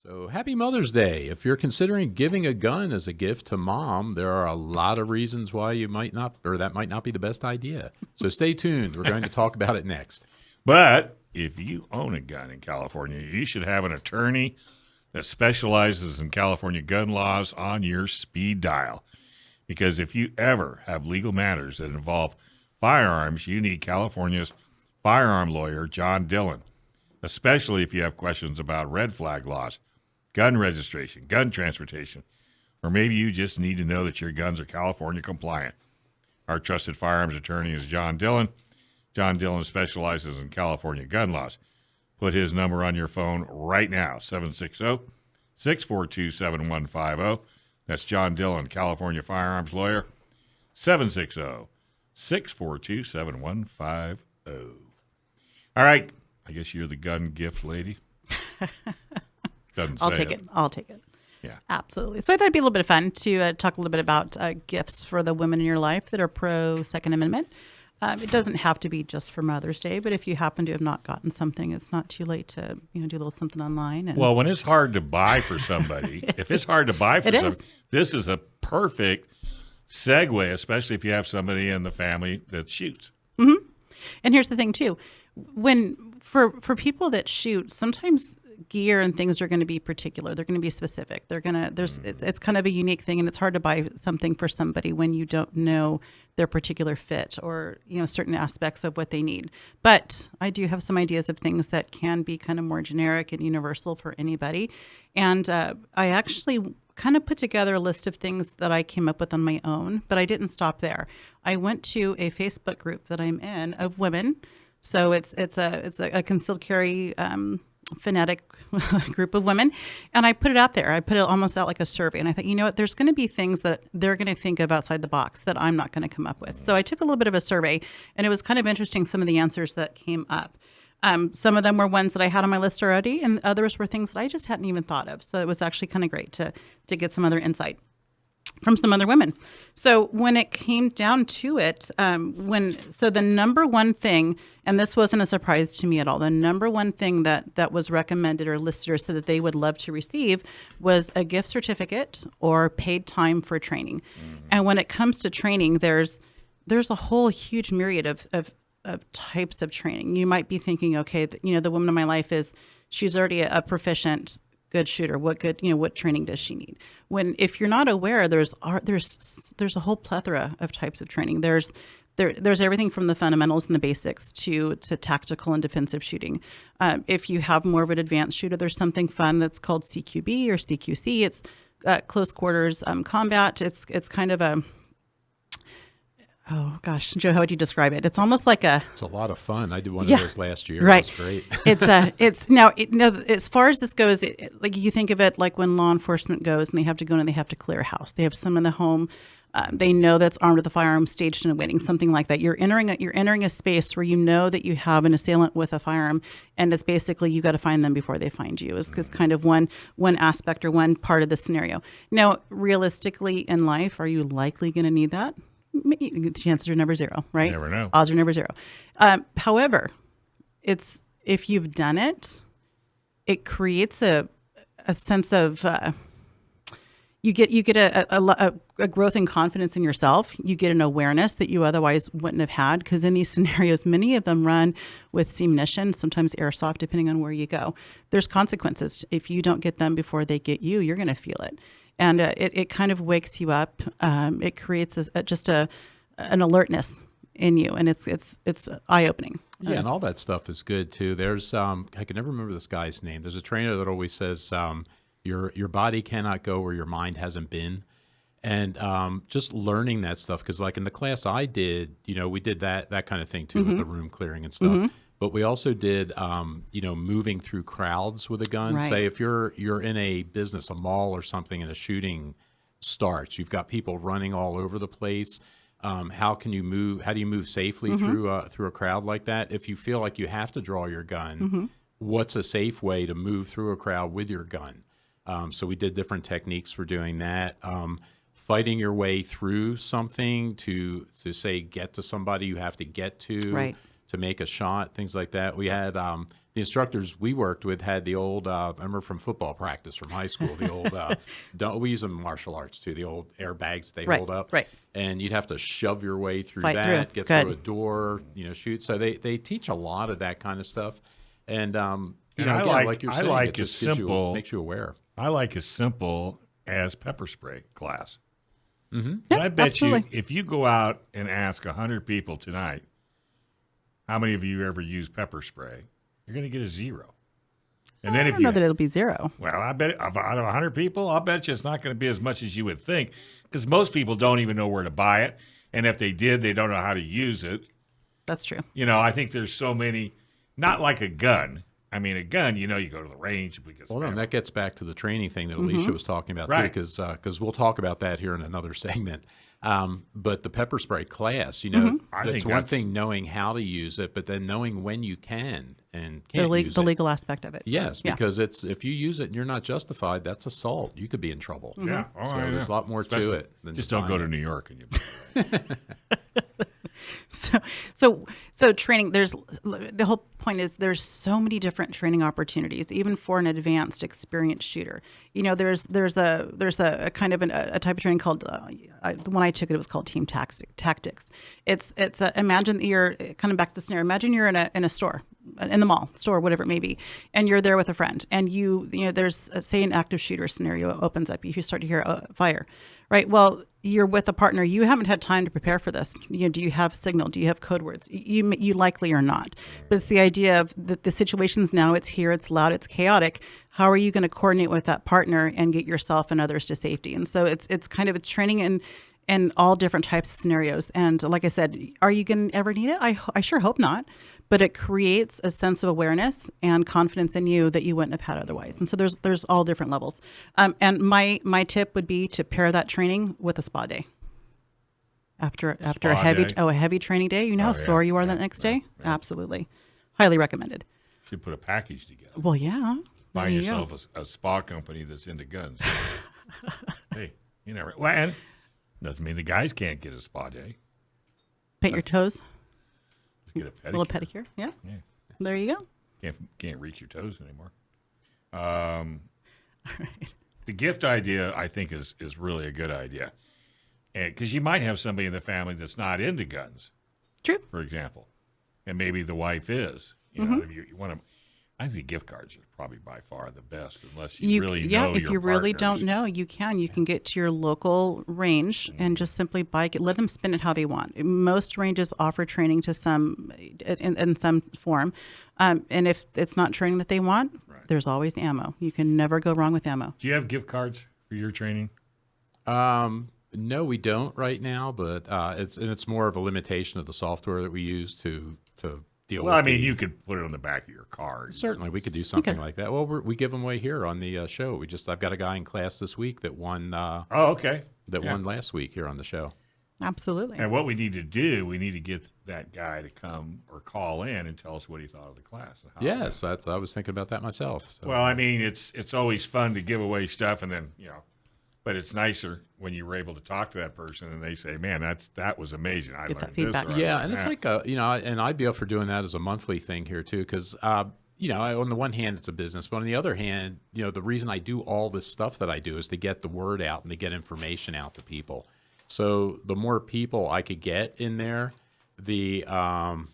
So happy Mother's Day. If you're considering giving a gun as a gift to mom, there are a lot of reasons why you might not, or that might not be the best idea. So stay tuned. We're going to talk about it next. But if you own a gun in California, you should have an attorney that specializes in California gun laws on your speed dial. Because if you ever have legal matters that involve firearms, you need California's firearm lawyer, John Dillon, especially if you have questions about red flag laws, gun registration, gun transportation, or maybe you just need to know that your guns are California compliant. Our trusted firearms attorney is John Dillon. John Dillon specializes in California gun laws. Put his number on your phone right now, 760-642-7150. That's John Dillon, California firearms lawyer, 760-642-7150. All right. I guess you're the gun gift lady. I'll take it. Yeah. Absolutely. So I thought it'd be a little bit of fun to talk a little bit about gifts for the women in your life that are pro Second Amendment. It doesn't have to be just for Mother's Day, but if you happen to have not gotten something, it's not too late to do a little something online. And well, when it's hard to buy for somebody, if it's hard to buy for somebody, this is a perfect segue, especially if you have somebody in the family that shoots. Mm-hmm. And here's the thing too. When for people that shoot, sometimes gear and things are going to be particular. They're going to be specific. It's kind of a unique thing, and it's hard to buy something for somebody when you don't know their particular fit or certain aspects of what they need. But I do have some ideas of things that can be kind of more generic and universal for anybody. And I actually kind of put together a list of things that I came up with on my own, but I didn't stop there. I went to a Facebook group that I'm in of women. So it's a concealed carry fanatic group of women, and I put it out there. I put it almost out like a survey, and I thought, what, there's going to be things that they're going to think of outside the box that I'm not going to come up with. So I took a little bit of a survey, and it was kind of interesting, some of the answers that came up. Some of them were ones that I had on my list already, and others were things that I just hadn't even thought of. So it was actually kind of great to get some other insight from some other women. So when it came down to it, the number one thing, and this wasn't a surprise to me at all, the number one thing that was recommended or listed or said that they would love to receive was a gift certificate or paid time for training. Mm-hmm. And when it comes to training, there's a whole huge myriad of types of training. You might be thinking, okay, the woman in my life she's already a proficient good shooter. What training does she need? If you're not aware, there's a whole plethora of types of training. There's everything from the fundamentals and the basics to tactical and defensive shooting. If you have more of an advanced shooter, there's something fun that's called CQB or CQC. It's close quarters combat. It's kind of a, oh gosh, Joe, how would you describe it? It's almost like It's a lot of fun. I did one of those last year. Right. It was great. It's now, as far as this goes, like you think of it like when law enforcement goes and they have to go in and they have to clear a house. They have someone in the home. They know that's armed with a firearm, staged and awaiting, something like that. You're entering a space where you know that you have an assailant with a firearm, and it's basically you got to find them before they find you. Is kind of one aspect or one part of the scenario. Now, realistically in life, are you likely going to need that? The chances are never zero, right? You never know. Odds are never zero. However, if you've done it, it creates a sense of you get a growth in confidence in yourself. You get an awareness that you otherwise wouldn't have had, because in these scenarios, many of them run with ammunition, sometimes airsoft, depending on where you go. There's consequences. If you don't get them before they get you, you're going to feel it. And it kind of wakes you up. It creates an alertness in you, and it's eye-opening. Yeah, and all that stuff is good too. There's I can never remember this guy's name. There's a trainer that always says your body cannot go where your mind hasn't been, and just learning that stuff, because like in the class I did, we did that kind of thing too, with the room clearing and stuff. Mm-hmm. But we also did, moving through crowds with a gun. Right. Say if you're in a business, a mall or something, and a shooting starts, you've got people running all over the place. How do you move safely through a crowd like that? If you feel like you have to draw your gun, what's a safe way to move through a crowd with your gun? So we did different techniques for doing that. Fighting your way through something to say get to somebody you have to get to. Right. To make a shot, things like that. We had the instructors we worked with had the old, I remember from football practice from high school, the old, we use them in martial arts too, the old airbags they hold up. Right. And you'd have to shove your way through Fight that, through. get Good. through a door, shoot. So they teach a lot of that kind of stuff. And, And I again, like- you're I saying, like it just as gives simple- makes you aware. I like as simple as pepper spray class. Mm-hmm. And I bet absolutely. you if you go out and ask 100 people tonight, how many of you ever use pepper spray, you're going to get a 0. And then I if don't you know that it'll be 0. Well, I bet out of 100 people, I'll bet you it's not going to be as much as you would think because most people don't even know where to buy it. And if they did, they don't know how to use it. That's true. I think there's so many, not like a gun. I mean, a gun, you go to the range. Because Well, and that gets back to the training thing that Mm-hmm. Alicia was talking about Right. too, because we'll talk about that here in another segment. But the pepper spray class, Mm-hmm. I it's think one that's- thing knowing how to use it, but then knowing when you can and The, can't use the it. legal aspect of it. Yes, Yeah. because if you use it and you're not justified, that's assault. You could be in trouble. Yeah. Oh, So I there's a know. lot more Especially- to it than just just don't go buying to it. New York and you. So training, there's the whole point is there's so many different training opportunities, even for an advanced experienced shooter. There's a kind of a type of training called the one I took, it was called team tactics. It's imagine that you're kind of back to the scenario. Imagine you're in a store, in the mall store, whatever it may be, and you're there with a friend, and there's say an active shooter scenario opens up. You start to hear fire. Right. Well, you're with a partner. You haven't had time to prepare for this. Do you have signal? Do you have code words? You likely are not. But it's the idea of the situation's now. It's here. It's loud. It's chaotic. How are you going to coordinate with that partner and get yourself and others to safety? And so it's training in all different types of scenarios. And like I said, are you going to ever need it? I sure hope not. But it creates a sense of awareness and confidence in you that you wouldn't have had otherwise. And so there's all different levels. And my tip would be to pair that training with a spa day. After a heavy day? a heavy training day, you know how Oh, yeah. sore you are Yeah, the next yeah, day. yeah. Absolutely, highly recommended. Should put a package together. Well, yeah. There Find you go. yourself a spa company that's into guns. Hey, you never. Well, and doesn't mean the guys can't get a spa day. Paint your toes, Just get a pedicure. little pedicure. Yeah. Yeah. There you go. Can't reach your toes anymore. All right. The gift idea, I think, is really a good idea, and because you might have somebody in the family that's not into guns, True. for example, and maybe the wife is. Mm-hmm. If you want to, I think gift cards are probably by far the best, unless you really know if your you really partners. don't know, you can get to your local range and just simply let them spin it how they want. Most ranges offer training to some in some form, and if it's not training that they want, there's always ammo. You can never go wrong with ammo. Do you have gift cards for your training? No, we don't right now, but it's more of a limitation of the software that we use to deal Well, with. I mean, you could put it on the back of your card. Certainly, we could do something like that. Well, we give them away here on the show. I've got a guy in class this week that won Oh, okay. won last week here on the show. Absolutely. And what we need to do, we need to get that guy to come or call in and tell us what he thought of the class. And how it Yes, I was thinking about that myself. So. Well, I mean, it's always fun to give away stuff, and then but it's nicer when you were able to talk to that person and they say, "Man, that was amazing. I Get that learned feedback. this." or I Yeah, learned and it's that." like and I'd be up for doing that as a monthly thing here too, because on the one hand it's a business, but on the other hand, the reason I do all this stuff that I do is to get the word out and to get information out to people. So the more people I could get in there, the can't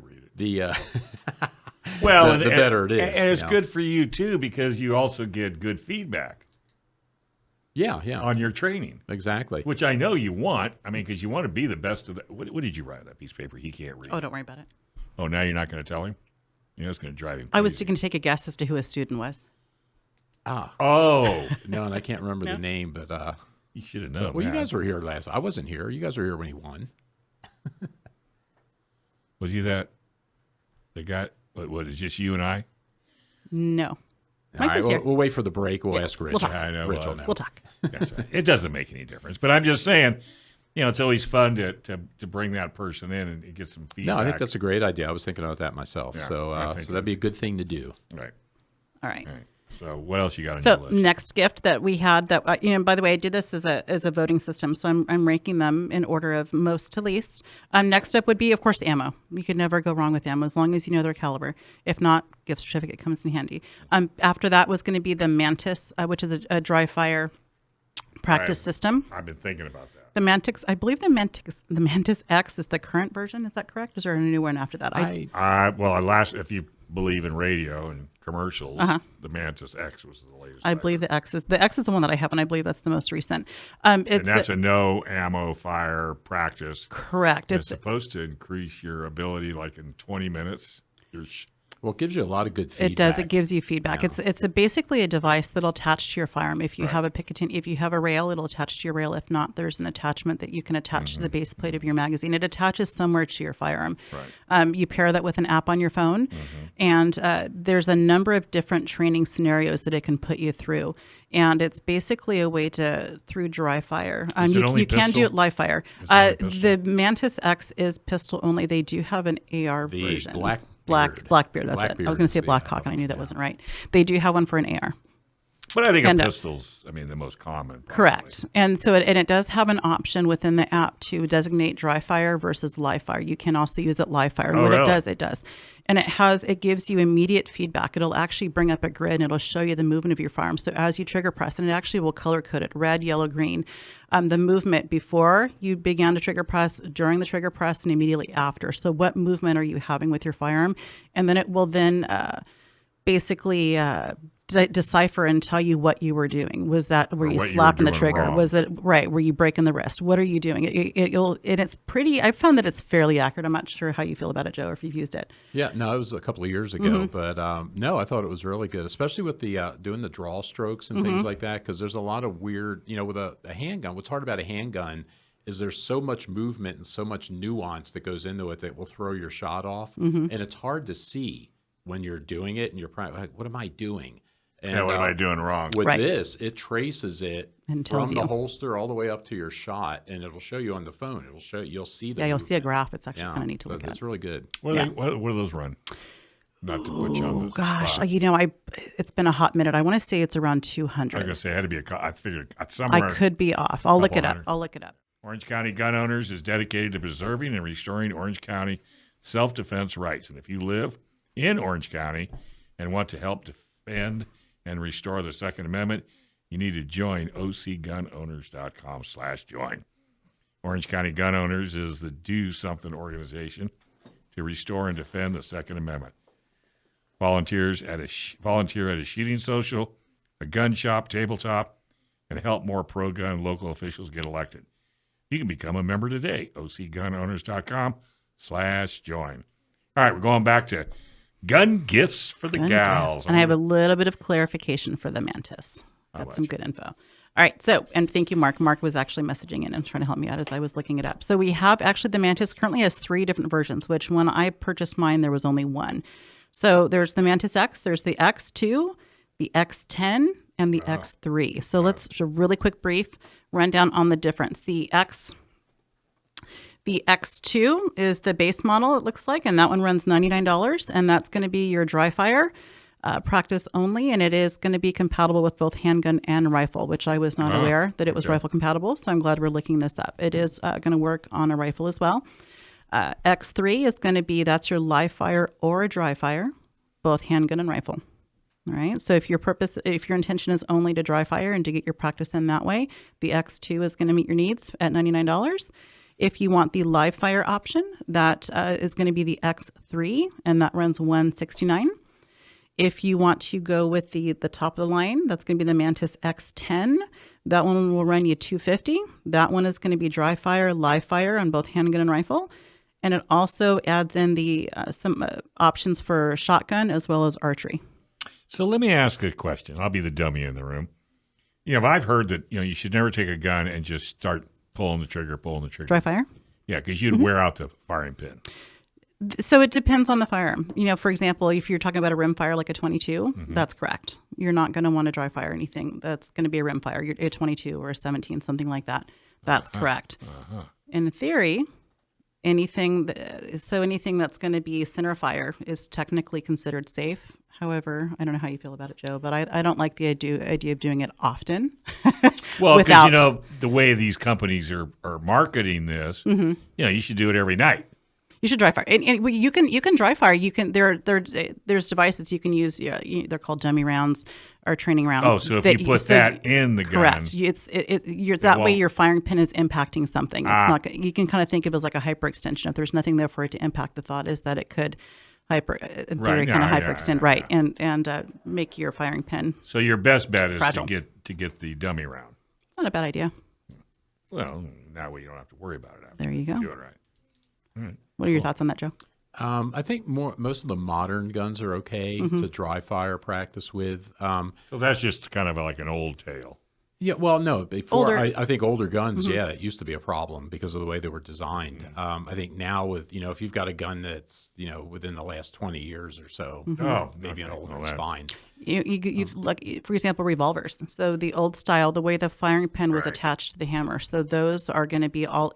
read it. the Well, the better it is, and it's you know. good for you too because you also get good feedback yeah, on your training, exactly. which I know you want. I mean, because you want to be the best of the. What did you write on that piece of paper? He can't read. Oh, don't worry about it. Oh, now you're not going to tell him? It's going to drive him. I was crazy. going to take a guess as to who his student was. Oh, No, and I can't remember No. the name, but you should have known. well, you that. guys were here last. I wasn't here. You guys were here when he won. Was he that? The guy? What is just you and I? No. All Mike right, was here. we'll wait for the break. We'll ask Rich. we'll talk. I know. Rich will know. We'll talk. That's right. It doesn't make any difference. But I'm just saying, it's always fun to bring that person in and get some feedback. No, I think that's a great idea. I was thinking about that myself. Yeah, so I think so that'd be a good thing to do. right. All right. All right. So what else you got on So your list? next gift that we had that, by the way, I did this as a voting system. So I'm ranking them in order of most to least. Next up would be, of course, ammo. You could never go wrong with ammo as long as you know their caliber. If not, gift certificate comes in handy. After that was going to be the Mantis, which is a dry fire practice system. I've been thinking about that. The Mantis, I believe the Mantis X is the current version. Is that correct? Is there a new one after that? If you believe in radio and commercials, the Mantis X was the latest. I believe the X is the one that I have, and I believe that's the most recent. And that's a no ammo fire practice. Correct. It's supposed to increase your ability, like in 20 minutes. Well, it gives you a lot of good feedback. It does. It gives you feedback. Yeah. It's basically a device that'll attach to your firearm. If you have a Picatinny, if you have a rail, it'll attach to your rail. If not, there's an attachment that you can attach to the base plate of your magazine. It attaches somewhere to your firearm. Right. You pair that with an app on your phone, and there's a number of different training scenarios that it can put you through. And it's basically a way through dry fire. You can do it live fire. The Mantis X is pistol only. They do have an AR version. Blackbeard, that's it. I was going to say Blackhawk, and I knew that wasn't right. They do have one for an AR. But I think a pistol's, the most common. Probably. Correct. And so it does have an option within the app to designate dry fire versus live fire. You can also use it live fire. And really? It does. And it gives you immediate feedback. It'll actually bring up a grid and it'll show you the movement of your firearm. So as you trigger press, and it actually will color code it, red, yellow, green, the movement before you began to trigger press, during the trigger press, and immediately after. So what movement are you having with your firearm? And then it will basically decipher and tell you what you were doing. Were you slapping the trigger? Wrong. Was it right? Were you breaking the wrist? What are you doing? It's pretty. I found that it's fairly accurate. I'm not sure how you feel about it, Joe, or if you've used it. Yeah, no, it was a couple of years ago, but no, I thought it was really good, especially with the doing the draw strokes and things like that, because there's a lot of weird, with a handgun. What's hard about a handgun is there's so much movement and so much nuance that goes into it that will throw your shot off, and it's hard to see when you're doing it, and you're probably like, what am I doing? And, what am I doing wrong? With this, it traces it and from the holster all the way up to your shot, and it'll show you on the phone. It'll show you'll see the you'll movement. see a graph. It's actually kind of neat to look at. It's really good. What do those run? Not to put you on the gosh, spot. It's been a hot minute. I want to say it's around 200. I was going to say it had to be I figured somewhere. I could be off. I'll look it up. Orange County Gun Owners is dedicated to preserving and restoring Orange County self-defense rights. And if you live in Orange County and want to help defend and restore the Second Amendment, you need to join ocgunowners.com/join. Orange County Gun Owners is the Do Something organization to restore and defend the Second Amendment. Volunteer at a shooting social, a gun shop, tabletop, and help more pro-gun local officials get elected. You can become a member today, ocgunowners.com/join. All right, we're going back to gun gifts for the gals. And I have a little bit of clarification for the Mantis. Got some good info. All right. So, and thank you, Mark. Mark was actually messaging in and trying to help me out as I was looking it up. So we have actually the Mantis currently has 3 different versions, which when I purchased mine, there was only one. So there's the Mantis X, there's the X2, the X10, and the X3. So let's just a really quick brief rundown on the difference. The X2 is the base model, it looks like, and that one runs $99, and that's going to be your dry fire practice only, and it is going to be compatible with both handgun and rifle, which I was not aware that it was rifle compatible, so I'm glad we're looking this up. It is going to work on a rifle as well. X3 is going to be, that's your live fire or a dry fire, both handgun and rifle. All right. So if your intention is only to dry fire and to get your practice in that way, the X2 is going to meet your needs at $99. If you want the live fire option, that is going to be the X3, and that runs $169. If you want to go with the top of the line, that's going to be the Mantis X10. That one will run you $250. That one is going to be dry fire, live fire on both handgun and rifle. And it also adds in the some options for shotgun as well as archery. So let me ask a question. I'll be the dummy in the room. I've heard that, you should never take a gun and just start pulling the trigger. Dry fire? Yeah, because you'd wear out the firing pin. So it depends on the firearm. For example, if you're talking about a rim fire like a 22, that's correct. You're not going to want to dry fire anything. That's going to be a rim fire, a 22 or a 17, something like that. That's correct. In theory, anything that's going to be center fire is technically considered safe. However, I don't know how you feel about it, Joe, but I don't like the idea of doing it often. Well, because without- the way these companies are marketing this, you should do it every night. You should dry fire, and you can dry fire. You can there's devices you can use. Yeah, they're called dummy rounds or training rounds. Oh, so if you put that in the gun, correct. You're that way your firing pin is impacting something. It's not. You can kind of think of it as like a hyperextension. If there's nothing there for it to impact, the thought is that it could in theory kind of hyperextend, right, and make your firing pin. So your best bet is fragile. to get the dummy round. Not a bad idea. Well, that way you don't have to worry about it. There you go. Do it right. All right. What are your thoughts on that, Joe? I think most of the modern guns are okay to dry fire practice with. So that's just kind of like an old tale. Yeah, well, no. Before, Older. I think older guns, yeah, it used to be a problem because of the way they were designed. I think now with, if you've got a gun that's, within the last 20 years or so, maybe an older one's fine. You look, for example, revolvers. So the old style, the way the firing pin was attached to the hammer. So those are going to be all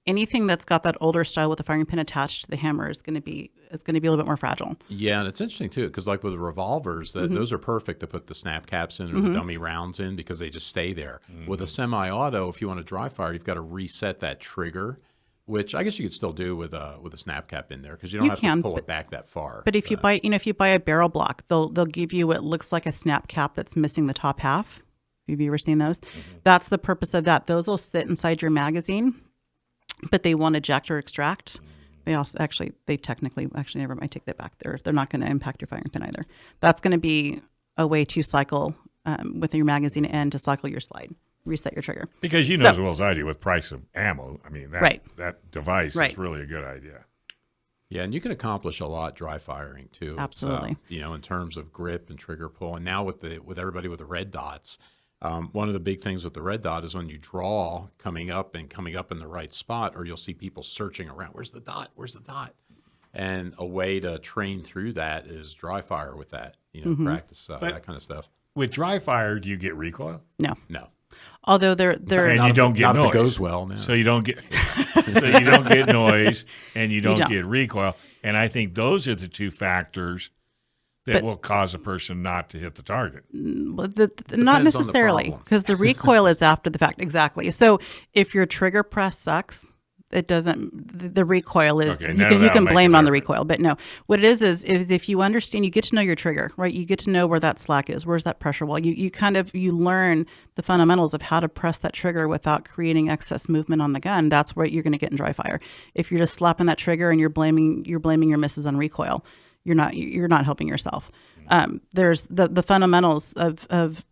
anything that's got that older style with the firing pin attached to the hammer is going to be a little bit more fragile. Yeah, and it's interesting too because like with the revolvers, those are perfect to put the snap caps in or the dummy rounds in because they just stay there. With a semi-auto, if you want to dry fire, you've got to reset that trigger, which I guess you could still do with a snap cap in there because you don't have to pull it back that far. But if you buy a barrel block, they'll give you what looks like a snap cap that's missing the top half. Have you ever seen those? That's the purpose of that. Those will sit inside your magazine. But they won't eject or extract. They also technically never mind. I take that back. They're not going to impact your firing pin either. That's going to be a way to cycle with your magazine end to cycle your slide, reset your trigger. Because you know as well as I do with price of ammo. I mean that device is really a good idea. Yeah, and you can accomplish a lot dry firing too. Absolutely. It's, in terms of grip and trigger pull, and now with everybody with the red dots. One of the big things with the red dot is when you draw coming up in the right spot, or you'll see people searching around. Where's the dot? Where's the dot? And a way to train through that is dry fire with that, practice that kind of stuff. With dry fire, do you get recoil? No. And Although you don't get noise. If it goes well. No. So you don't get noise and you don't get recoil. And I think those are the two factors that will cause a person not to hit the target. Not necessarily, because the recoil is after the fact. Exactly. So if your trigger press sucks, it doesn't. The recoil is you can blame it on the recoil, but no. What it is if you understand, you get to know your trigger, right? You get to know where that slack is, where's that pressure wall. You learn the fundamentals of how to press that trigger without creating excess movement on the gun. That's what you're going to get in dry fire. If you're just slapping that trigger and you're blaming your misses on recoil, you're not helping yourself. There's the fundamentals of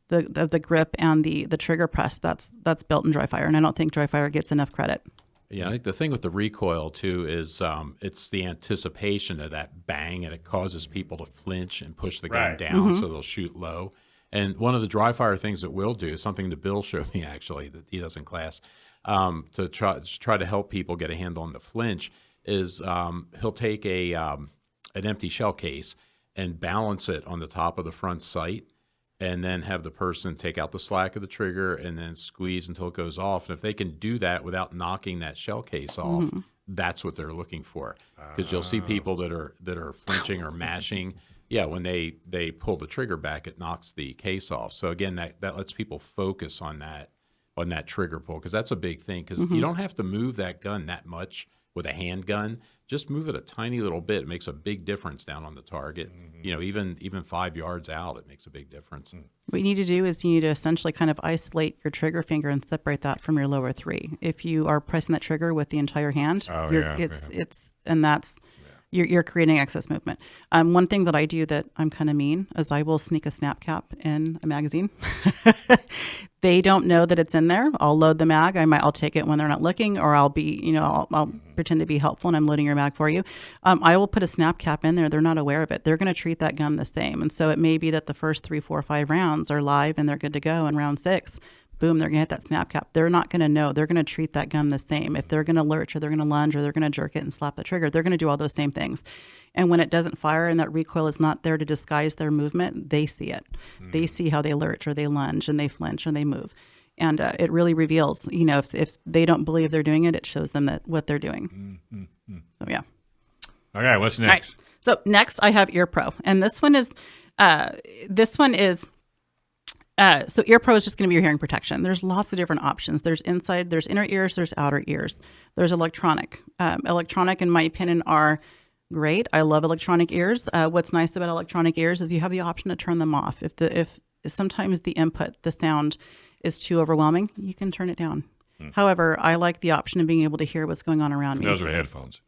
the grip and the trigger press that's built in dry fire, and I don't think dry fire gets enough credit. Yeah, I think the thing with the recoil too is it's the anticipation of that bang, and it causes people to flinch and push the gun down, so they'll shoot low. And one of the dry fire things that we'll do, something that Bill showed me actually that he does in class, to try to help people get a handle on the flinch, is he'll take an empty shell case and balance it on the top of the front sight, and then have the person take out the slack of the trigger and then squeeze until it goes off. And if they can do that without knocking that shell case off, that's what they're looking for. Because you'll see people that are flinching or mashing. Yeah, when they pull the trigger back, it knocks the case off. So again, that lets people focus on that trigger pull, because that's a big thing. Because you don't have to move that gun that much with a handgun. Just move it a tiny little bit. It makes a big difference down on the target. Even 5 yards out, it makes a big difference. What you need to do is you need to essentially kind of isolate your trigger finger and separate that from your lower three. If you are pressing that trigger with the entire hand, you're creating excess movement. One thing that I do that I'm kind of mean is I will sneak a snap cap in a magazine. They don't know that it's in there. I'll load the mag. I'll take it when they're not looking, or I'll be, I'll pretend to be helpful and I'm loading your mag for you. I will put a snap cap in there. They're not aware of it. They're going to treat that gun the same. And so it may be that the first 3, 4, 5 rounds are live and they're good to go. And round 6, boom, they're going to hit that snap cap. They're not going to know. They're going to treat that gun the same. If they're going to lurch or they're going to lunge or they're going to jerk it and slap the trigger, they're going to do all those same things. And when it doesn't fire and that recoil is not there to disguise their movement, they see it. They see how they lurch or they lunge and they flinch and they move. And it really reveals, if they don't believe they're doing it, it shows them that what they're doing. So, yeah. Okay, what's next? All right. So next I have Ear Pro, and this one is so Ear Pro is just going to be your hearing protection. There's lots of different options. There's inside, there's inner ears, there's outer ears. There's electronic. Electronic, in my opinion, are great. I love electronic ears. What's nice about electronic ears is you have the option to turn them off. If sometimes the input, the sound is too overwhelming, you can turn it down. However, I like the option of being able to hear what's going on around me. Those are headphones.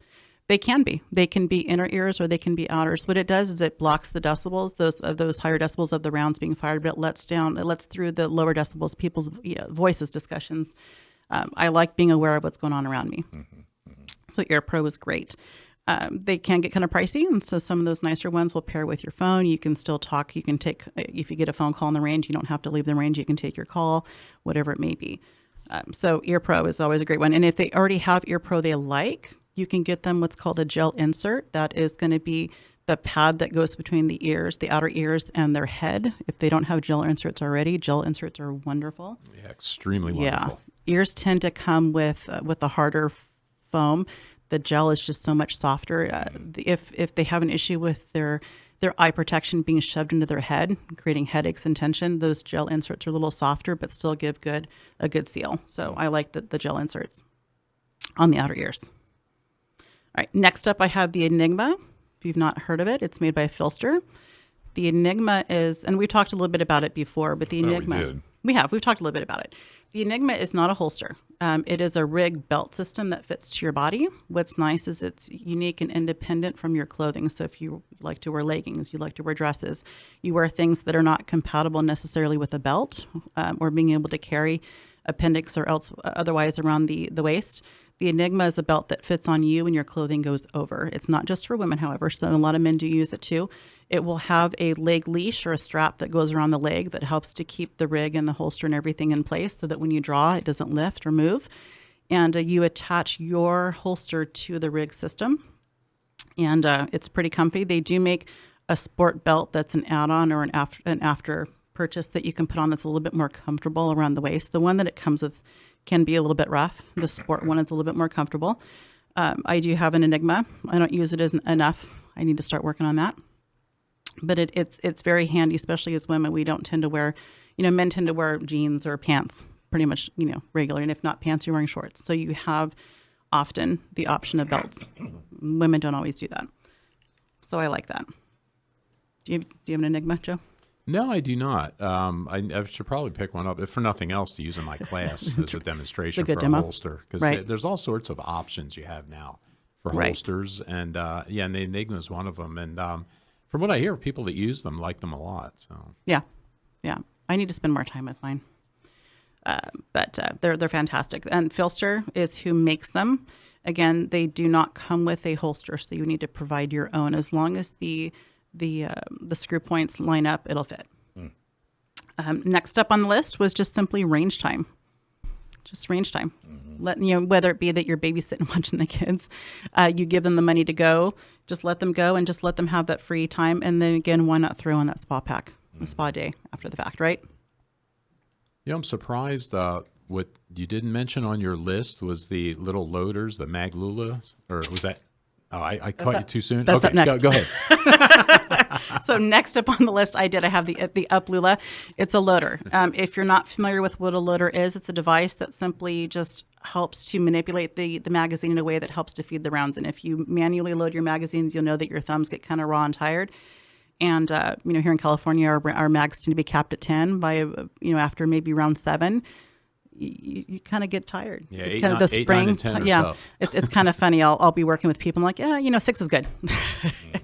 They can be. They can be inner ears or they can be outers. What it does is it blocks the decibels, those higher decibels of the rounds being fired, but it lets through the lower decibels, people's voices, discussions. I like being aware of what's going on around me. So Ear Pro is great. They can get kind of pricey, and so some of those nicer ones will pair with your phone. You can still talk. You can take, if you get a phone call in the range, you don't have to leave the range. You can take your call, whatever it may be. So Ear Pro is always a great one. And if they already have Ear Pro they like, you can get them what's called a gel insert. That is going to be the pad that goes between the ears, the outer ears, and their head. If they don't have gel inserts already, gel inserts are wonderful. Yeah, extremely wonderful. Yeah. Ears tend to come with a harder foam. The gel is just so much softer. If they have an issue with their eye protection being shoved into their head, creating headaches and tension, those gel inserts are a little softer, but still give a good seal. So I like the gel inserts on the outer ears. All right, next up I have the Enigma. If you've not heard of it, it's made by Filster. The Enigma is, and we've talked a little bit about it before, but the Enigma, we've talked a little bit about it. The Enigma is not a holster. It is a rig belt system that fits to your body. What's nice is it's unique and independent from your clothing. So if you like to wear leggings, you like to wear dresses, you wear things that are not compatible necessarily with a belt or being able to carry appendix or else otherwise around the waist. The Enigma is a belt that fits on you and your clothing goes over. It's not just for women, however, so a lot of men do use it too. It will have a leg leash or a strap that goes around the leg that helps to keep the rig and the holster and everything in place so that when you draw, it doesn't lift or move. And you attach your holster to the rig system. And it's pretty comfy. They do make a sport belt that's an add-on or an after purchase that you can put on that's a little bit more comfortable around the waist. The one that it comes with can be a little bit rough. The sport one is a little bit more comfortable. I do have an Enigma. I don't use it as enough. I need to start working on that. But it's very handy, especially as women. We don't tend to wear, men tend to wear jeans or pants pretty much, regular. And if not pants, you're wearing shorts. So you have often the option of belts. Women don't always do that. So I like that. Do you have an Enigma, Joe? No, I do not. I should probably pick one up, if for nothing else, to use in my class as a demonstration for a holster. Because there's all sorts of options you have now for holsters. And and the Enigma is one of them. And from what I hear, people that use them like them a lot. So yeah. I need to spend more time with mine. But they're fantastic. And Filster is who makes them. Again, they do not come with a holster, so you need to provide your own. As long as the screw points line up, it'll fit. Next up on the list was just simply range time. Just range time. Whether it be that you're babysitting, watching the kids, you give them the money to go, just let them go and just let them have that free time. And then again, why not throw in that spa pack, a spa day after the fact, right? Yeah, I'm surprised. What you didn't mention on your list was the little loaders, the Maglulas, or was that? Oh, I caught you too soon. That's okay, up next. Go ahead. So next up on the list, I have the Up Lula. It's a loader. If you're not familiar with what a loader is, it's a device that simply just helps to manipulate the magazine in a way that helps to feed the rounds. And if you manually load your magazines, you'll know that your thumbs get kind of raw and tired. And here in California, our mags tend to be capped at 10 by after maybe round 7. You kind of get tired. Yeah, it's kind of the spring. 8, 9, and 10 are tough. It's kind of funny. I'll be working with people. I'm like, 6 is good.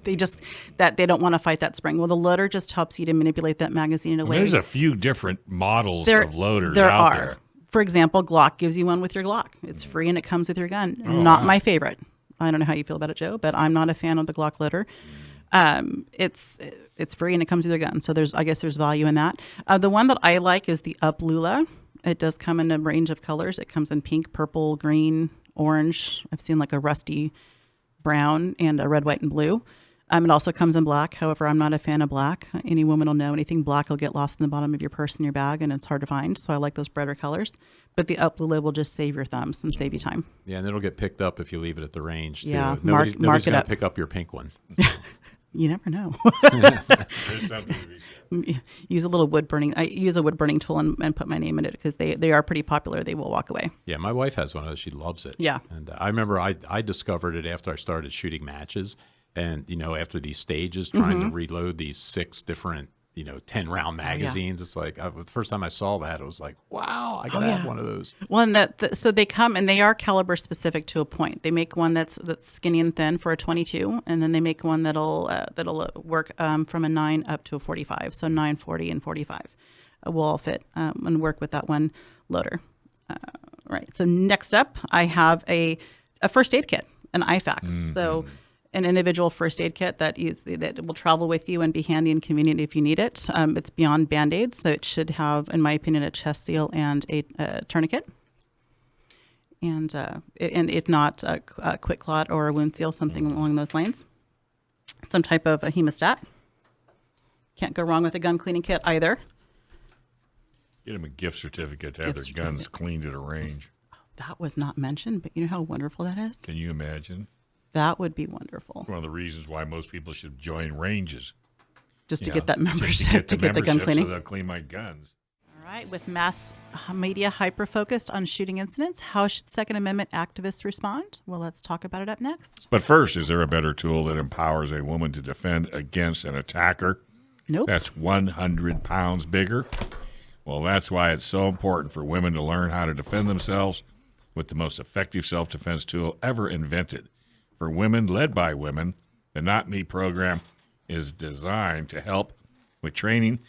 They just they don't want to fight that spring. Well, the loader just helps you to manipulate that magazine in a way. There's a few different models of loaders there out are. there. For example, Glock gives you one with your Glock. It's free and it comes with your gun. Not my favorite. I don't know how you feel about it, Joe, but I'm not a fan of the Glock loader. It's free and it comes with your gun. So there's value in that. The one that I like is the Up Lula. It does come in a range of colors. It comes in pink, purple, green, orange. I've seen like a rusty brown and a red, white, and blue. It also comes in black. However, I'm not a fan of black. Any woman will know anything black will get lost in the bottom of your purse and your bag, and it's hard to find. So I like those brighter colors. But the Up Lula will just save your thumbs and save you time. Yeah, and it'll get picked up if you leave it at the range, too. Yeah, Nobody's mark going it to up. pick up your pink one. You never know. There's something to be said. Use a little wood burning. I use a wood burning tool and put my name in it because they are pretty popular. They will walk away. Yeah, my wife has one of those. She loves it. Yeah. And I remember I discovered it after I started shooting matches. And, after these stages, trying to reload these 6 different, 10-round magazines. It's like, the first time I saw that, it was like, wow, I got to have one of those. Well, and so they come and they are caliber specific to a point. They make one that's skinny and thin for a 22, and then they make one that'll work from a 9 up to a 45. So 9, 40, and 45 will all fit and work with that one loader. Right. So next up, I have a first aid kit, an IFAC. Mm-hmm. So an individual first aid kit that will travel with you and be handy and convenient if you need it. It's beyond Band-Aids, so it should have, in my opinion, a chest seal and a tourniquet. And if not, a quick clot or a wound seal, something along those lines. Some type of a hemostat. Can't go wrong with a gun cleaning kit either. Get them a gift certificate to have their guns cleaned at a range. That was not mentioned, but you know how wonderful that is? Can you imagine? That would be wonderful. One of the reasons why most people should join ranges. Just to get that membership, to get the gun cleaning. So they'll clean my guns. All right. With mass media hyper-focused on shooting incidents, how should Second Amendment activists respond? Well, let's talk about it up next. But first, is there a better tool that empowers a woman to defend against an attacker? Nope. That's 100 pounds bigger. Well, that's why it's so important for women to learn how to defend themselves with the most effective self-defense tool ever invented. For women, led by women, the Not Me program is designed to help with training,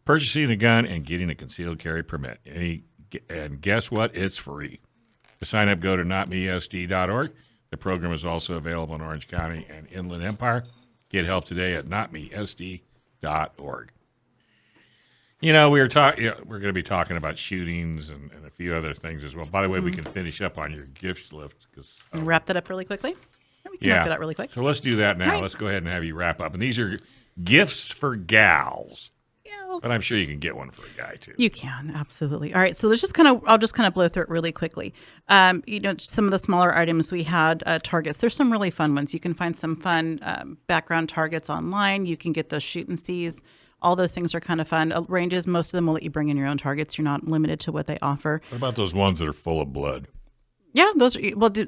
purchasing a gun, and getting a concealed carry permit. And guess what? It's free. To sign up, go to notmesd.org. The program is also available in Orange County and Inland Empire. Get help today at notmesd.org. We're going to be talking about shootings and a few other things as well. By the way, we can finish up on your gift list. Wrap that up really quickly? We can wrap that up really quick. So let's do that now. Right. Let's go ahead and have you wrap up. And these are gifts for gals. Yes. But I'm sure you can get one for a guy, too. You can, absolutely. All right, so I'll just kind of blow through it really quickly. Some of the smaller items we had, targets. There's some really fun ones. You can find some fun background targets online. You can get those shoot and sees. All those things are kind of fun. Ranges, most of them will let you bring in your own targets. You're not limited to what they offer. What about those ones that are full of blood? Yeah,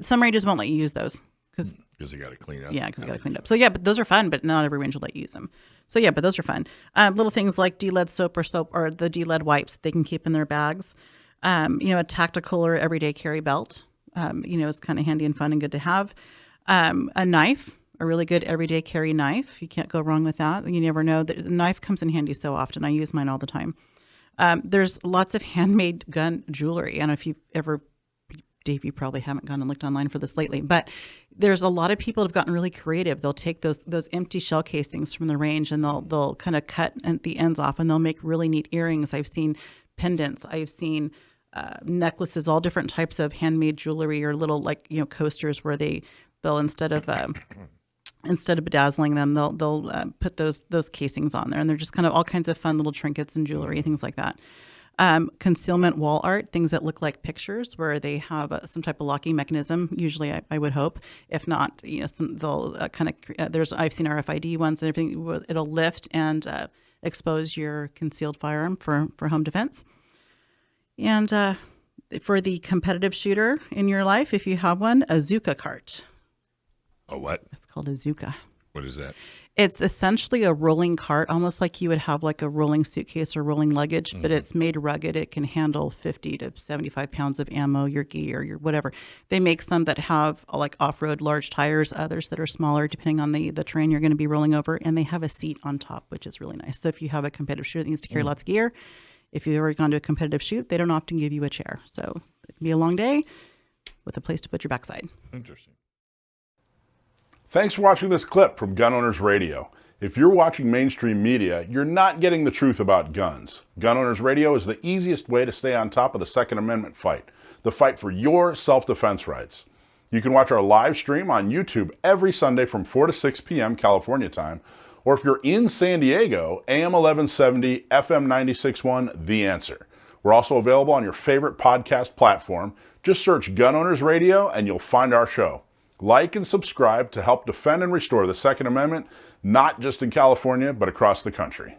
some ranges won't let you use those. Because they got to clean up. Yeah, because they got to clean up. So, but those are fun, but not every range will let you use them. So, but those are fun. Little things like D-lead soap or the D-lead wipes they can keep in their bags. A tactical or everyday carry belt, is kind of handy and fun and good to have. A knife. A really good everyday carry knife. You can't go wrong with that. You never know. The knife comes in handy so often. I use mine all the time. There's lots of handmade gun jewelry. I don't know if you've ever, Dave, you probably haven't gone and looked online for this lately, but there's a lot of people who've gotten really creative. They'll take those empty shell casings from the range and they'll kind of cut the ends off and they'll make really neat earrings. I've seen pendants. I've seen necklaces, all different types of handmade jewelry or little coasters where they'll instead of bedazzling them, they'll put those casings on there, and they're just kind of all kinds of fun little trinkets and jewelry, things like that. Concealment wall art, things that look like pictures, where they have some type of locking mechanism. Usually, I would hope. If not, they'll I've seen RFID ones and everything. It'll lift and expose your concealed firearm for home defense. And for the competitive shooter in your life, if you have one, a Zuka cart. A what? It's called a Zuka. What is that? It's essentially a rolling cart, almost like you would have like a rolling suitcase or rolling luggage, but it's made rugged. It can handle 50 to 75 pounds of ammo, your gear, your whatever. They make some that have like off-road large tires, others that are smaller depending on the terrain you're going to be rolling over, and they have a seat on top, which is really nice. So if you have a competitive shooter that needs to carry lots of gear, if you've ever gone to a competitive shoot, they don't often give you a chair. So it can be a long day with a place to put your backside. Interesting. Thanks for watching this clip from Gun Owners Radio. If you're watching mainstream media, you're not getting the truth about guns. Gun Owners Radio is the easiest way to stay on top of the Second Amendment fight, the fight for your self-defense rights. You can watch our live stream on YouTube every Sunday from 4 to 6 p.m. California time, or if you're in San Diego, AM 1170, FM 96.1, The Answer. We're also available on your favorite podcast platform. Just search Gun Owners Radio and you'll find our show. Like and subscribe to help defend and restore the Second Amendment, not just in California, but across the country.